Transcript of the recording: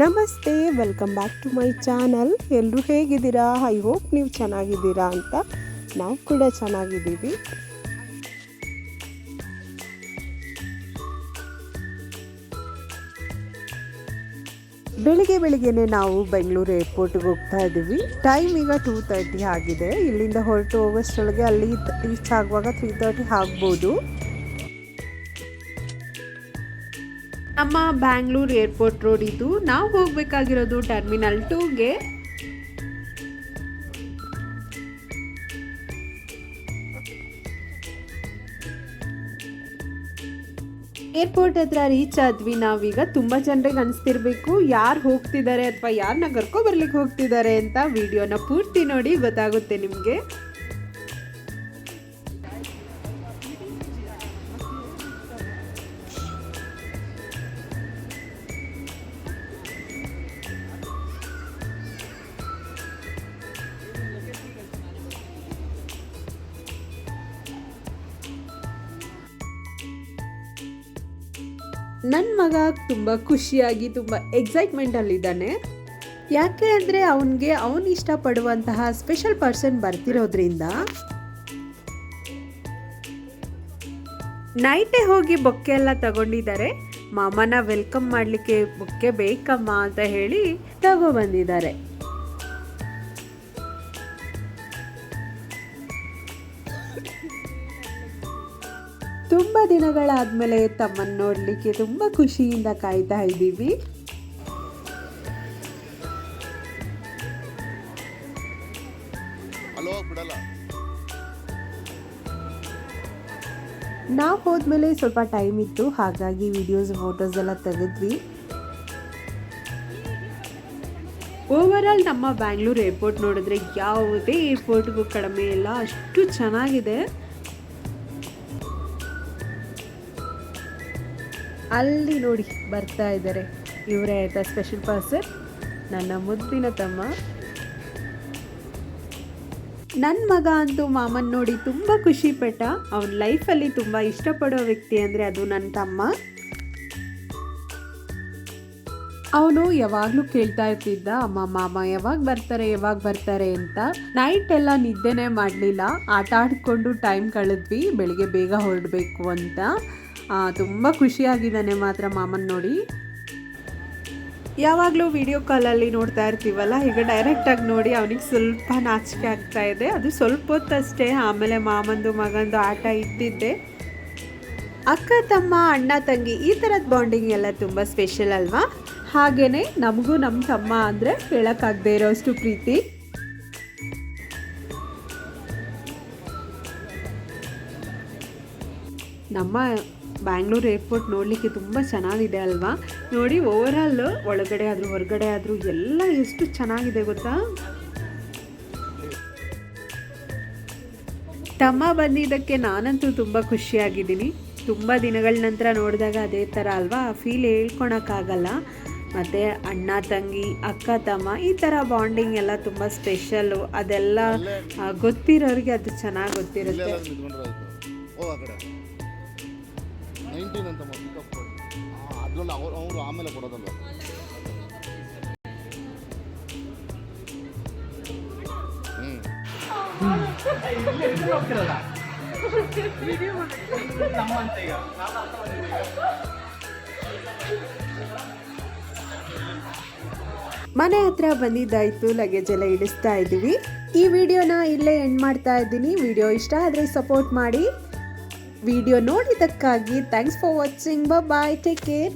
ನಮಸ್ತೆ, welcome back to my channel. ಎಲ್ಲರೂ ಹೇಗಿದ್ದೀರಾ? ಐ ಹೋಪ್ ನೀವು ಚೆನ್ನಾಗಿದ್ದೀರಾ ಅಂತ. ನಾವು ಕೂಡ ಚೆನ್ನಾಗಿದ್ದೀವಿ. ಬೆಳಿಗ್ಗೆನೆ ನಾವು ಬೆಂಗಳೂರು ಏರ್ಪೋರ್ಟ್ಗೆ ಹೋಗ್ತಾ ಇದ್ದೀವಿ. ಟೈಮ್ ಈಗ 2:30 ಆಗಿದೆ. ಇಲ್ಲಿಂದ ಹೊರಟು ಹೋಗೋಷ್ಟರೊಳಗೆ ಅಲ್ಲಿ ರೀಚ್ ಆಗುವಾಗ 3:30 ಆಗ್ಬೋದು. ನಮ್ಮ ಬ್ಯಾಂಗ್ಳೂರು ಏರ್ಪೋರ್ಟ್ ರೋಡ್ ಇದು. ನಾವು ಹೋಗಬೇಕಾಗಿರೋದು ಟರ್ಮಿನಲ್ 2ಗೆ. ಏರ್ಪೋರ್ಟ್ ಹತ್ರ ರೀಚ್ ಆದ್ವಿ ನಾವೀಗ. ತುಂಬ ಜನರಿಗೆ ಅನಿಸ್ತಿರ್ಬೇಕು ಯಾರು ಹೋಗ್ತಿದ್ದಾರೆ ಅಥವಾ ಯಾರನ್ನ ಕರ್ಕೊ ಬರ್ಲಿಕ್ಕೆ ಹೋಗ್ತಿದ್ದಾರೆ ಅಂತ. ವಿಡಿಯೋನ ಪೂರ್ತಿ ನೋಡಿ, ಗೊತ್ತಾಗುತ್ತೆ ನಿಮಗೆ. ನನ್ನ ಮಗ ತುಂಬ ಖುಷಿಯಾಗಿ ತುಂಬ ಎಕ್ಸೈಟ್ಮೆಂಟಲ್ಲಿದ್ದಾನೆ. ಯಾಕೆ ಅಂದರೆ ಅವನು ಇಷ್ಟಪಡುವಂತಹ ಸ್ಪೆಷಲ್ ಪರ್ಸನ್ ಬರ್ತಿರೋದ್ರಿಂದ. ನೈಟೇ ಹೋಗಿ ಬೊಕ್ಕೆ ಎಲ್ಲ ತಗೊಂಡಿದ್ದಾರೆ. ಮಾಮನ ವೆಲ್ಕಮ್ ಮಾಡಲಿಕ್ಕೆ ಬೊಕ್ಕೆ ಬೇಕಮ್ಮ ಅಂತ ಹೇಳಿ ತಗೊಬಂದಿದ್ದಾರೆ. ತುಂಬ ದಿನಗಳಾದ್ಮೇಲೆ ತಮ್ಮನ್ನು ನೋಡಲಿಕ್ಕೆ ತುಂಬ ಖುಷಿಯಿಂದ ಕಾಯ್ತಾ ಇದ್ದೀವಿ. ನಾವು ಹೋದ್ಮೇಲೆ ಸ್ವಲ್ಪ ಟೈಮ್ ಇತ್ತು, ಹಾಗಾಗಿ ವಿಡಿಯೋಸ್ ಫೋಟೋಸ್ ಎಲ್ಲ ತೆಗೆದ್ವಿ. ಓವರಾಲ್ ನಮ್ಮ ಬ್ಯಾಂಗ್ಳೂರು ಏರ್ಪೋರ್ಟ್ ನೋಡಿದ್ರೆ ಯಾವುದೇ ಏರ್ಪೋರ್ಟ್ಗೂ ಕಡಿಮೆ ಇಲ್ಲ, ಅಷ್ಟು ಚೆನ್ನಾಗಿದೆ. ಅಲ್ಲಿ ನೋಡಿ ಬರ್ತಾ ಇದ್ದಾರೆ, ಇವರೇ ಆಯ್ತಾ ಸ್ಪೆಷಲ್ ಪರ್ಸನ್, ನನ್ನ ಮುದ್ದಿನ ತಮ್ಮ. ನನ್ನ ಮಗ ಅಂತೂ ಮಾಮನ್ ನೋಡಿ ತುಂಬ ಖುಷಿಪಟ್ಟ. ಅವನ ಲೈಫಲ್ಲಿ ತುಂಬ ಇಷ್ಟಪಡೋ ವ್ಯಕ್ತಿ ಅಂದರೆ ಅದು ನನ್ನ ತಮ್ಮ. ಅವನು ಯಾವಾಗಲೂ ಕೇಳ್ತಾ ಇರ್ತಿದ್ದ, ಅಮ್ಮ ಮಾಮ ಯಾವಾಗ ಬರ್ತಾರೆ ಅಂತ. ನೈಟ್ ಎಲ್ಲ ನಿದ್ದೆನೇ ಮಾಡಲಿಲ್ಲ, ಆಟ ಆಡಿಕೊಂಡು ಟೈಮ್ ಕಳೆದ್ವಿ. ಬೆಳಿಗ್ಗೆ ಬೇಗ ಹೊರಡಬೇಕು ಅಂತ. ತುಂಬ ಖುಷಿಯಾಗಿದ್ದಾನೆ ಮಾತ್ರ ಮಾಮನ್ ನೋಡಿ. ಯಾವಾಗಲೂ ವಿಡಿಯೋ ಕಾಲಲ್ಲಿ ನೋಡ್ತಾ ಇರ್ತೀವಲ್ಲ, ಈಗ ಡೈರೆಕ್ಟಾಗಿ ನೋಡಿ ಅವನಿಗೆ ಸ್ವಲ್ಪ ನಾಚಿಕೆ ಆಗ್ತಾ ಇದೆ. ಅದು ಸ್ವಲ್ಪ ಹೊತ್ತಷ್ಟೇ, ಆಮೇಲೆ ಮಾಮಂದು ಮಗಂದು ಆಟ ಇಟ್ಟಿದ್ದೆ. ಅಕ್ಕ ತಮ್ಮ, ಅಣ್ಣ ತಂಗಿ, ಈ ಥರದ ಬಾಂಡಿಂಗ್ ಎಲ್ಲ ತುಂಬ ಸ್ಪೆಷಲ್ ಅಲ್ವಾ? ಹಾಗೆಯೇ ನಮಗೂ ನಮ್ಮ ತಮ್ಮ ಅಂದರೆ ಹೇಳೋಕ್ಕಾಗದೇ ಇರೋಷ್ಟು ಪ್ರೀತಿ. ನಮ್ಮ ಬ್ಯಾಂಗ್ಳೂರು ಏರ್ಪೋರ್ಟ್ ನೋಡಲಿಕ್ಕೆ ತುಂಬ ಚೆನ್ನಾಗಿದೆ ಅಲ್ವಾ? ನೋಡಿ, ಓವರಾಲ್ ಒಳಗಡೆ ಆದರೂ ಹೊರಗಡೆ ಆದರೂ ಎಲ್ಲ ಎಷ್ಟು ಚೆನ್ನಾಗಿದೆ ಗೊತ್ತಾ? ತಮ್ಮ ಬಂದಿದ್ದಕ್ಕೆ ನಾನಂತೂ ತುಂಬ ಖುಷಿಯಾಗಿದ್ದೀನಿ. ತುಂಬ ದಿನಗಳ ನಂತರ ನೋಡಿದಾಗ ಅದೇ ಥರ ಅಲ್ವಾ, ಫೀಲ್ ಹೇಳ್ಕೊಳಕ್ಕಾಗಲ್ಲ. ಮತ್ತು ಅಣ್ಣ ತಂಗಿ, ಅಕ್ಕ ತಮ್ಮ, ಈ ಥರ ಬಾಂಡಿಂಗ್ ಎಲ್ಲ ತುಂಬ ಸ್ಪೆಷಲ್ಲು. ಅದೆಲ್ಲ ಗೊತ್ತಿರೋರಿಗೆ ಅದು ಚೆನ್ನಾಗಿ ಗೊತ್ತಿರುತ್ತೆ. 19 ಅಂತ ಪಿಕಪ್ ಅದರಲ್ಲಿ ಅವರು ಆಮೇಲೆ ಕೊಡೋದಲ್ಲ. ಮನೆ ಹತ್ರ ಬಂದಿದ್ದಾಯಿತು, ಲಗೇಜ್ ಎಲ್ಲ ಇಳಿಸ್ತಾ ಇದ್ದೀವಿ. ಈ ವಿಡಿಯೋನ ಇಲ್ಲೇ ಎಂಡ್ ಮಾಡ್ತಾ ಇದ್ದೀನಿ. ವಿಡಿಯೋ ಇಷ್ಟ ಆದರೆ ಸಪೋರ್ಟ್ ಮಾಡಿ. ವಿಡಿಯೋ ನೋಡಿದ್ದಕ್ಕಾಗಿ thanks for watching. Bye, take care.